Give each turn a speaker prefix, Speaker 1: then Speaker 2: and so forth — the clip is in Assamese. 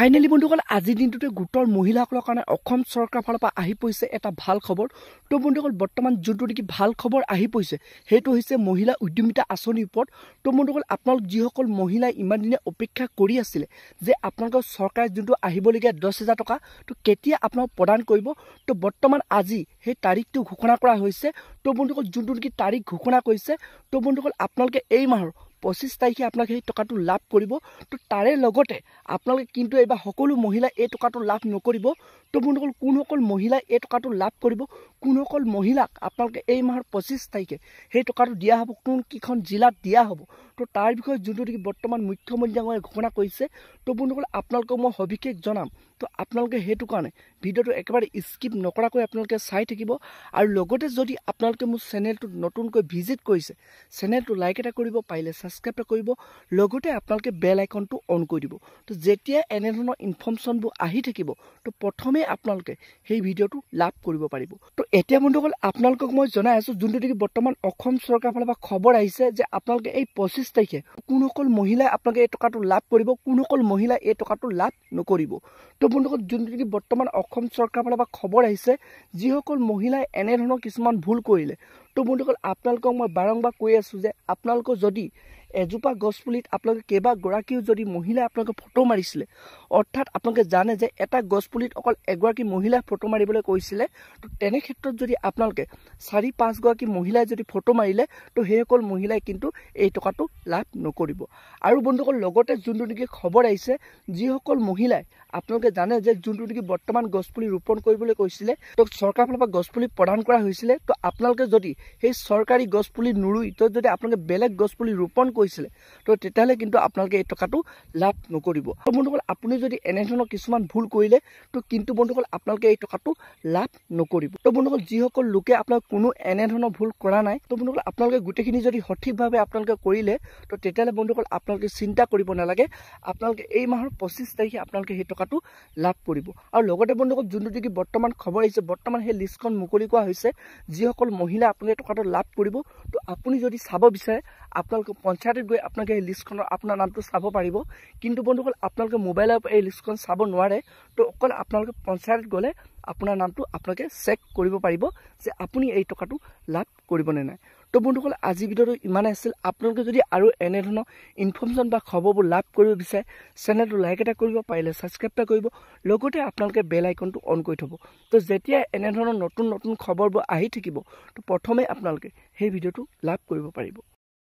Speaker 1: ফাইনেলি বন্ধুসকল আজিৰ দিনটোতে গোটৰ মহিলাসকলৰ কাৰণে অসম চৰকাৰৰ ফালৰ পৰা আহি পৰিছে এটা ভাল খবৰ। তো বন্ধুসকল বৰ্তমান যোনটো নেকি ভাল খবৰ আহি পৰিছে সেইটো হৈছে মহিলা উদ্যমিতা আঁচনিৰ ওপৰত। তো বন্ধুসকল আপোনালোক যিসকল মহিলাই ইমান দিনে অপেক্ষা কৰি আছিলে যে আপোনালোকৰ চৰকাৰে যোনটো আহিবলগীয়া 10,000 টকা তো কেতিয়া আপোনালোক প্ৰদান কৰিব, তো বৰ্তমান আজি সেই তাৰিখটো ঘোষণা কৰা হৈছে। তো বন্ধুসকল যোনটো নেকি তাৰিখ ঘোষণা কৰিছে, তো বন্ধুসকল আপোনালোকে এই মাহৰ 25 তাৰিখে আপোনালোকে সেই টকাটো লাভ কৰিব। তো তাৰে লগতে আপোনালোকে কিন্তু এইবাৰ সকলো মহিলাই এই টকাটো লাভ নকৰিব। তো বন্ধুসকল কোনসকল মহিলাই এই টকাটো লাভ কৰিব, কোনসকল মহিলাক আপোনালোকে এই মাহৰ 25 তাৰিখে সেই টকাটো দিয়া হ'ব, কোন কিখন জিলাত দিয়া হ'ব, তো তাৰ বিষয়ে যোনটো নেকি বৰ্তমান মুখ্যমন্ত্ৰী ডাঙৰীয়াই ঘোষণা কৰিছে। তো বন্ধুসকল আপোনালোকক মই সবিশেষ জনাম। তো আপোনালোকে সেইটো কাৰণে ভিডিঅ'টো একেবাৰে স্কিপ নকৰাকৈ আপোনালোকে চাই থাকিব। আৰু লগতে যদি আপোনালোকে মোৰ চেনেলটোত নতুনকৈ ভিজিট কৰিছে, চেনেলটো লাইক এটা কৰিব, পাৰিলে ছাবস্ক্ৰাইব এটা কৰিব, লগতে আপোনালোকে বেল আইকনটো অন কৰি দিব। তো যেতিয়া এনেধৰণৰ ইনফৰ্মেশ্যনবোৰ আহি থাকিব, তো প্ৰথমে আপোনালোকে সেই ভিডিঅ'টো লাভ কৰিব পাৰিব। তো এতিয়া বন্ধুসকল আপোনালোকক মই জনাই আছোঁ যোনটো নেকি বৰ্তমান অসম চৰকাৰৰ ফালৰ পৰা খবৰ আহিছে যে আপোনালোকে এই 25 তাৰিখে কোনসকল মহিলাই আপোনালোকে এই টকাটো লাভ কৰিব, কোনসকল মহিলাই এই টকাটো লাভ নকৰিব। তো বন্ধুসকল যোনটো নেকি বৰ্তমান অসম চৰকাৰৰ ফালৰ পৰা খবৰ আহিছে, যিসকল মহিলাই এনেধৰণৰ কিছুমান ভুল কৰিলে, তো বন্ধুসকল আপোনালোকক মই বাৰম্বাৰ কৈ আছোঁ যে আপোনালোকৰ যদি এজোপা গছপুলিত আপোনালোকে কেইবাগৰাকীও যদি মহিলাই আপোনালোকে ফটো মাৰিছিলে, অৰ্থাৎ আপোনালোকে জানে যে এটা গছপুলিত অকল এগৰাকী মহিলাই ফটো মাৰিবলৈ কৈছিলে, তো তেনে ক্ষেত্ৰত যদি আপোনালোকে 4-5 গৰাকী মহিলাই যদি ফটো মাৰিলে, তো সেইসকল মহিলাই কিন্তু এই টকাটো লাভ নকৰিব। আৰু বন্ধুসকল লগতে যোনটো নেকি খবৰ আহিছে, যিসকল মহিলাই আপোনালোকে জানে যে যোনটো নেকি বৰ্তমান গছপুলি ৰোপণ কৰিবলৈ কৈছিলে, তো চৰকাৰৰ ফালৰ পৰা গছপুলি প্ৰদান কৰা হৈছিলে। তো আপোনালোকে যদি সেই চৰকাৰী গছপুলি নুৰুই তো যদি আপোনালোকে বেলেগ গছপুলি ৰোপণ কৰিছিলে, তো তেতিয়াহ'লে কিন্তু আপোনালোকে এই টকাটো লাভ নকৰিব। তো বন্ধুসকল আপুনি যদি এনেধৰণৰ কিছুমান ভুল কৰিলে, তো কিন্তু বন্ধুসকল আপোনালোকে এই টকাটো লাভ নকৰিব। তো বন্ধুসকল যিসকল লোকে আপোনালোকে কোনো এনেধৰণৰ ভুল কৰা নাই, তো বন্ধুসকল আপোনালোকে গোটেইখিনি যদি সঠিকভাৱে আপোনালোকে কৰিলে, তো তেতিয়াহ'লে বন্ধুসকল আপোনালোকে চিন্তা কৰিব নালাগে, আপোনালোকে এই মাহৰ 25 তাৰিখে আপোনালোকে সেই টকাটো লাভ কৰিব। আৰু লগতে বন্ধুসকল যোনটো নেকি বৰ্তমান খবৰ আহিছে, বৰ্তমান সেই লিষ্টখন মুকলি কৰা হৈছে, যিসকল মহিলা আপোনালোকে টকাটো লাভ কৰিব। তো আপুনি যদি চাব বিচাৰে আপোনালোকে পঞ্চায়তত গৈ আপোনালোকে এই লিষ্টখনৰ আপোনাৰ নামটো চাব পাৰিব। কিন্তু বন্ধুসকল আপোনালোকে মোবাইলৰ এই লিষ্টখন চাব নোৱাৰে, তো অকল আপোনালোকে পঞ্চায়তত গ'লে আপোনাৰ নামটো আপোনালোকে চেক কৰিব পাৰিব যে আপুনি এই টকাটো লাভ কৰিবনে নাই। তো বন্ধুসকল আজি ভিডিঅ'টো ইমানেই আছিল। আপোনালোকে যদি আৰু এনেধৰণৰ ইনফৰ্মেশ্যন বা খবৰবোৰ লাভ কৰিব বিচাৰে, চেনেলটো লাইক এটা কৰিব, পাৰিলে ছাবস্ক্ৰাইব এটা কৰিব, লগতে আপোনালোকে বেল আইকনটো অন কৰি থ'ব। তো যেতিয়া এনেধৰণৰ নতুন নতুন খবৰবোৰ আহি থাকিব, তো প্ৰথমে আপোনালোকে সেই ভিডিঅ'টো লাভ কৰিব পাৰিব।